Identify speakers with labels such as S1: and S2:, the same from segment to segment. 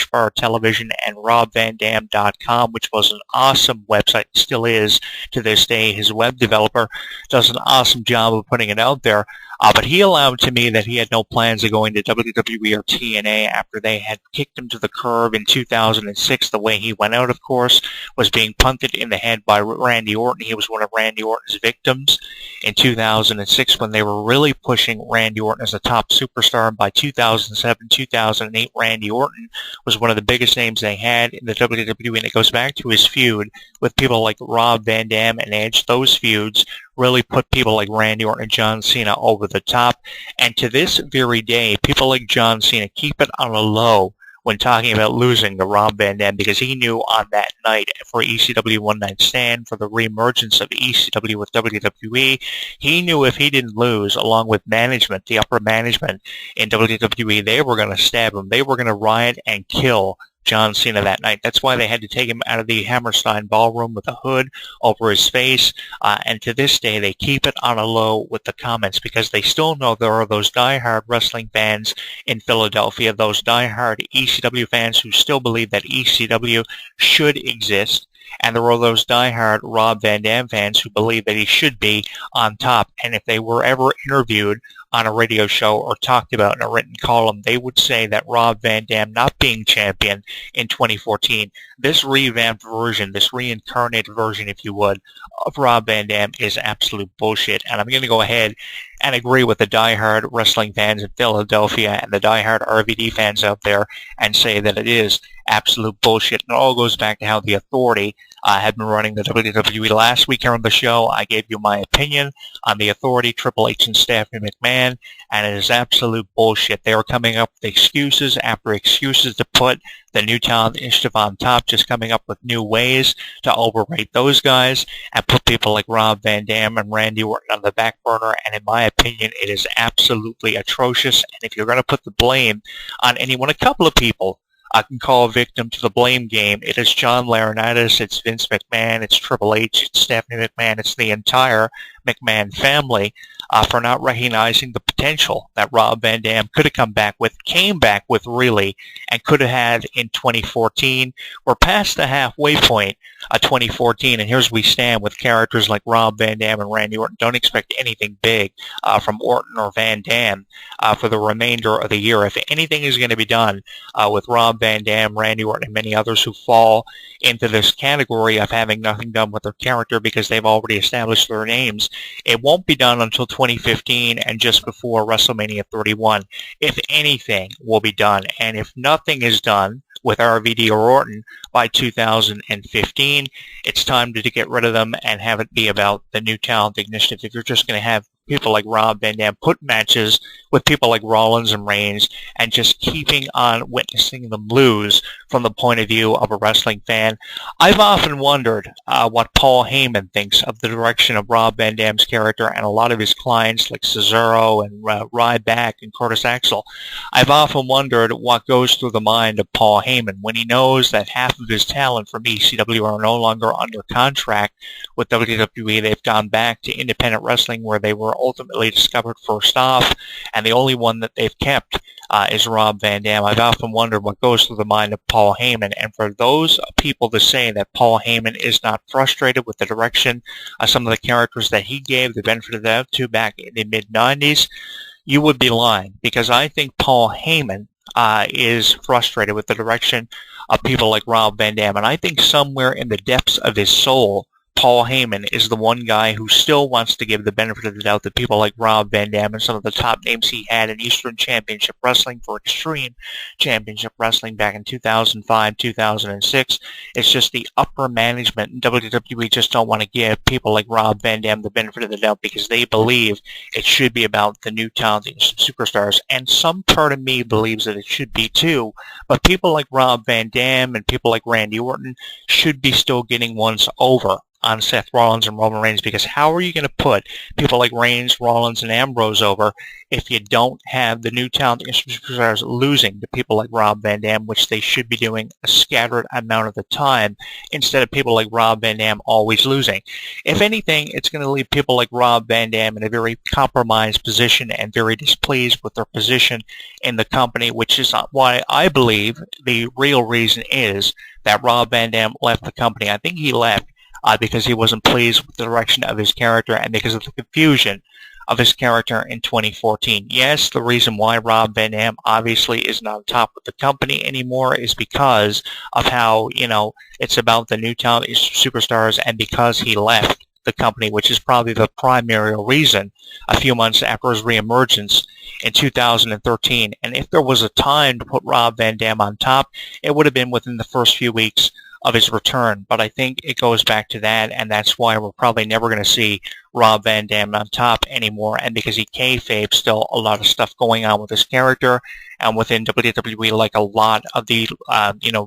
S1: Bar Television and RobVanDam.com, which was an awesome website, still is to this day. His web developer does an awesome job of putting it out there. But he allowed to me that he had no plans of going to WWE or TNA after they had kicked him to the curb in 2006. The way he went out, of course, was being punted in the head by Randy Orton. He was one of Randy Orton's victims in 2006 when they were really pushing Randy Orton as a top superstar. And by 2007, 2008, Randy Orton was one of the biggest names they had in the WWE. And it goes back to his feud with people like Rob Van Dam and Edge. Those feuds really put people like Randy Orton and John Cena over the top. And to this very day, people like John Cena keep it on a low when talking about losing to Rob Van Dam, because he knew on that night for ECW One Night Stand, for the reemergence of ECW with WWE, he knew if he didn't lose, along with management, the upper management in WWE, they were going to stab him. They were going to riot and kill John Cena that night. That's why they had to take him out of the Hammerstein Ballroom with a hood over his face. And to this day, they keep it on a low with the comments because they still know there are those diehard wrestling fans in Philadelphia, those diehard ECW fans who still believe that ECW should exist. And there are those diehard Rob Van Dam fans who believe that he should be on top. And if they were ever interviewed on a radio show or talked about in a written column, they would say that Rob Van Dam not being champion in 2014, this revamped version, this reincarnated version, if you would, of Rob Van Dam is absolute bullshit. And I'm going to go ahead and agree with the diehard wrestling fans in Philadelphia and the diehard RVD fans out there and say that it is absolute bullshit. And it all goes back to how the Authority had been running the WWE. Last week here on the show, I gave you my opinion on the Authority, Triple H and Stephanie McMahon, and it is absolute bullshit. They are coming up with excuses after excuses to put the new talent initiative on top, just coming up with new ways to overrate those guys and put people like Rob Van Dam and Randy Orton on the back burner. And in my opinion, it is absolutely atrocious. And if you're going to put the blame on anyone, a couple of people I can call a victim to the blame game. It is John Laurinaitis, it's Vince McMahon, it's Triple H, it's Stephanie McMahon, it's the entire McMahon family for not recognizing the potential that Rob Van Dam could have came back with really, and could have had in 2014. We're past the halfway point of 2014, and here's we stand with characters like Rob Van Dam and Randy Orton. Don't expect anything big from Orton or Van Dam for the remainder of the year. If anything is going to be done with Rob Van Dam, Randy Orton, and many others who fall into this category of having nothing done with their character because they've already established their names, it won't be done until 2015 and just before WrestleMania 31. If anything will be done, and if nothing is done with RVD or Orton by 2015, it's time to get rid of them and have it be about the new talent initiative. If you're just going to have people like Rob Van Dam put matches with people like Rollins and Reigns and just keeping on witnessing them lose from the point of view of a wrestling fan, I've often wondered what Paul Heyman thinks of the direction of Rob Van Dam's character and a lot of his clients like Cesaro and Ryback and Curtis Axel. I've often wondered what goes through the mind of Paul Heyman when he knows that half of his talent from ECW are no longer under contract with WWE. They've gone back to independent wrestling where they were ultimately discovered first off, and the only one that they've kept is Rob Van Dam. I've often wondered what goes through the mind of Paul Heyman, and for those people to say that Paul Heyman is not frustrated with the direction of some of the characters that he gave the benefit of the doubt to back in the mid-90s, you would be lying, because I think Paul Heyman is frustrated with the direction of people like Rob Van Dam, and I think somewhere in the depths of his soul, Paul Heyman is the one guy who still wants to give the benefit of the doubt to people like Rob Van Dam and some of the top names he had in Eastern Championship Wrestling for Extreme Championship Wrestling back in 2005, 2006. It's just the upper management in WWE just don't want to give people like Rob Van Dam the benefit of the doubt because they believe it should be about the new talented superstars. And some part of me believes that it should be too, but people like Rob Van Dam and people like Randy Orton should be still getting once over on Seth Rollins and Roman Reigns, because how are you going to put people like Reigns, Rollins, and Ambrose over if you don't have the new talent superstars losing to people like Rob Van Dam, which they should be doing a scattered amount of the time, instead of people like Rob Van Dam always losing? If anything, it's going to leave people like Rob Van Dam in a very compromised position and very displeased with their position in the company, which is why I believe the real reason is that Rob Van Dam left the company. I think he left because he wasn't pleased with the direction of his character and because of the confusion of his character in 2014. Yes, the reason why Rob Van Dam obviously isn't on top of the company anymore is because of how, it's about the new talent superstars, and because he left the company, which is probably the primary reason, a few months after his reemergence in 2013. And if there was a time to put Rob Van Dam on top, it would have been within the first few weeks of his return. But I think it goes back to that, and that's why we're probably never going to see Rob Van Dam on top anymore, and because he kayfabed still a lot of stuff going on with his character and within WWE, like a lot of the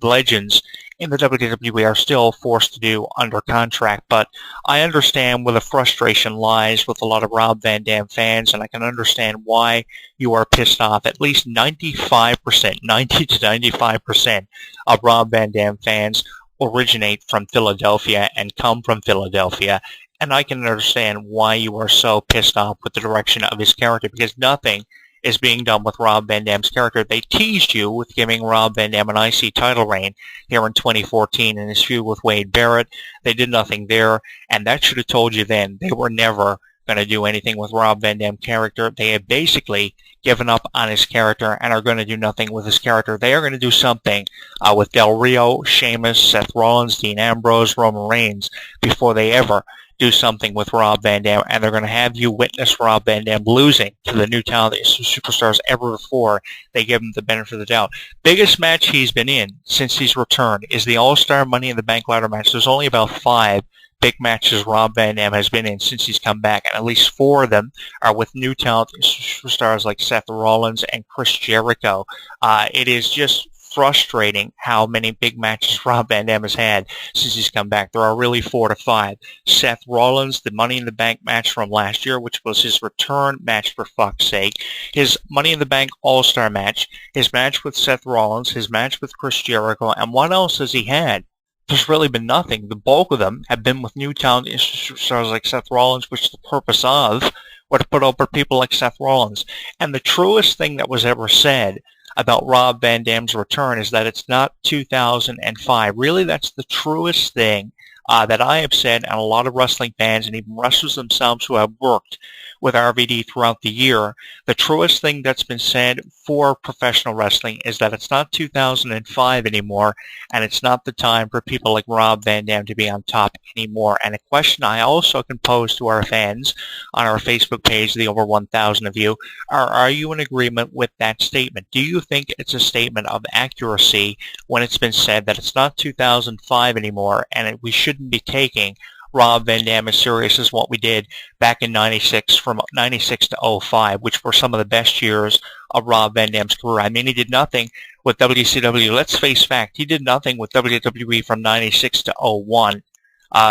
S1: legends in the WWE are still forced to do under contract. But I understand where the frustration lies with a lot of Rob Van Dam fans, and I can understand why you are pissed off. At least 95%, 90 to 95% of Rob Van Dam fans originate from Philadelphia and come from Philadelphia. And I can understand why you are so pissed off with the direction of his character, because nothing is being done with Rob Van Dam's character. They teased you with giving Rob Van Dam an IC title reign here in 2014 in his feud with Wade Barrett. They did nothing there, and that should have told you then they were never going to do anything with Rob Van Dam's character. They have basically given up on his character and are going to do nothing with his character. They are going to do something with Del Rio, Sheamus, Seth Rollins, Dean Ambrose, Roman Reigns before they ever do something with Rob Van Dam, and they're going to have you witness Rob Van Dam losing to the new talent superstars ever before they give him the benefit of the doubt. Biggest match he's been in since he's returned is the All-Star Money in the Bank ladder match. There's only about 5 big matches Rob Van Dam has been in since he's come back, and at least 4 of them are with new talent superstars like Seth Rollins and Chris Jericho. It is just frustrating how many big matches Rob Van Dam has had since he's come back. There are really 4 to 5. Seth Rollins, the Money in the Bank match from last year, which was his return match for fuck's sake, his Money in the Bank All-Star match, his match with Seth Rollins, his match with Chris Jericho, and what else has he had? There's really been nothing. The bulk of them have been with new talent stars like Seth Rollins, which the purpose of were to put over people like Seth Rollins. And the truest thing that was ever said about Rob Van Dam's return is that it's not 2005. Really, that's the truest thing that I have said, and a lot of wrestling fans and even wrestlers themselves who have worked with RVD throughout the year. The truest thing that's been said for professional wrestling is that it's not 2005 anymore, and it's not the time for people like Rob Van Dam to be on top anymore. And a question I also can pose to our fans on our Facebook page, the over 1,000 of you, are you in agreement with that statement? Do you think it's a statement of accuracy when it's been said that it's not 2005 anymore, and we shouldn't be taking Rob Van Dam as serious as what we did back in 96, from 96 to 05, which were some of the best years of Rob Van Dam's career. I mean, he did nothing with WCW. Let's face fact, he did nothing with WWE from 96 to 01.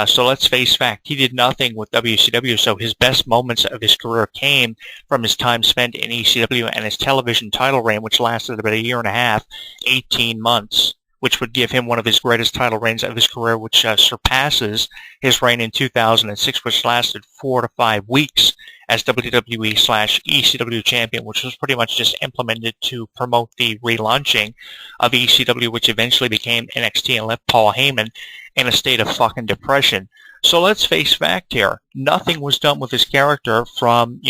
S1: So let's face fact, he did nothing with WCW, so his best moments of his career came from his time spent in ECW and his television title reign, which lasted about a year and a half, 18 months. Which would give him one of his greatest title reigns of his career, which surpasses his reign in 2006, which lasted 4 to 5 weeks as WWE/ECW champion, which was pretty much just implemented to promote the relaunching of ECW, which eventually became NXT and left Paul Heyman in a state of fucking depression. So let's face fact here. Nothing was done with his character from,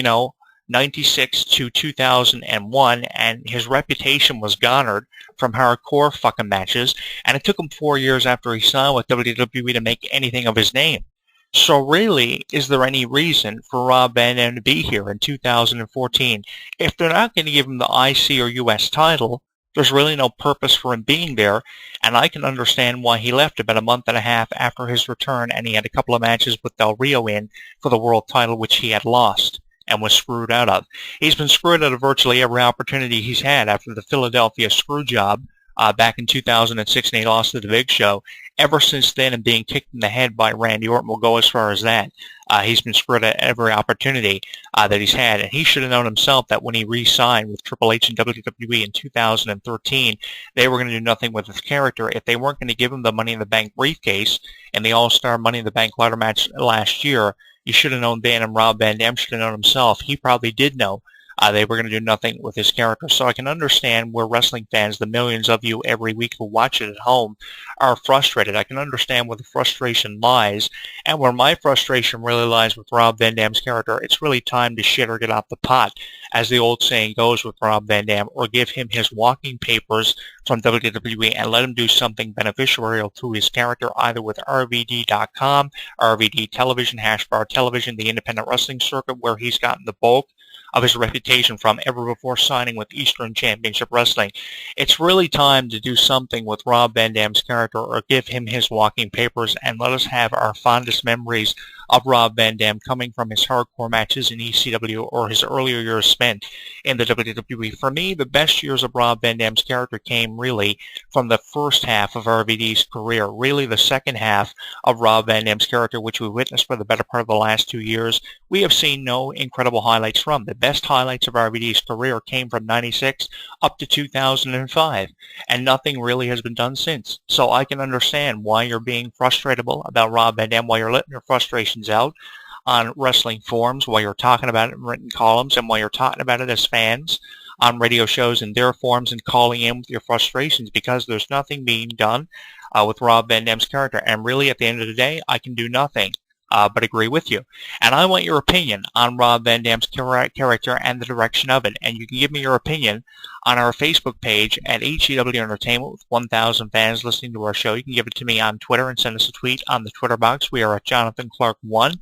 S1: 96 to 2001, and his reputation was garnered from hardcore fucking matches, and it took him 4 years after he signed with WWE to make anything of his name. So really, is there any reason for Rob Van Dam to be here in 2014? If they're not going to give him the IC or US title, there's really no purpose for him being there, and I can understand why he left about a month and a half after his return, and he had a couple of matches with Del Rio in for the world title, which he had lost and was screwed out of. He's been screwed out of virtually every opportunity he's had after the Philadelphia screw job back in 2006 and he lost to the Big Show. Ever since then, and being kicked in the head by Randy Orton, will go as far as that. He's been screwed at every opportunity that he's had, and he should have known himself that when he re-signed with Triple H and WWE in 2013, they were going to do nothing with his character if they weren't going to give him the Money in the Bank briefcase and the All-Star Money in the Bank ladder match last year. You should have known then, and Rob Van Dam should have known himself. He probably did know they were going to do nothing with his character. So I can understand where wrestling fans, the millions of you every week who watch it at home, are frustrated. I can understand where the frustration lies. And where my frustration really lies with Rob Van Dam's character, it's really time to shit or get off the pot, as the old saying goes with Rob Van Dam, or give him his walking papers from WWE and let him do something beneficial to his character, either with RVD.com, RVD Television, Hashbar Television, the independent wrestling circuit, where he's gotten the bulk of his reputation from ever before signing with Eastern Championship Wrestling. It's really time to do something with Rob Van Dam's character, or give him his walking papers and let us have our fondest memories of Rob Van Dam coming from his hardcore matches in ECW or his earlier years spent in the WWE. For me, the best years of Rob Van Dam's character came really from the first half of RVD's career, really the second half of Rob Van Dam's character, which we witnessed for the better part of the last 2 years. We have seen no incredible highlights from. The best highlights of RVD's career came from 96 up to 2005, and nothing really has been done since. So I can understand why you're being frustratable about Rob Van Dam, why you're letting your frustrations out on wrestling forums, while you're talking about it in written columns, and while you're talking about it as fans on radio shows and their forums, and calling in with your frustrations, because there's nothing being done with Rob Van Dam's character. And really, at the end of the day, I can do nothing but agree with you. And I want your opinion on Rob Van Dam's character and the direction of it. And you can give me your opinion on our Facebook page at HEW Entertainment with 1,000 fans listening to our show. You can give it to me on Twitter and send us a tweet on the Twitter box. We are at Jonathan Clarke 1.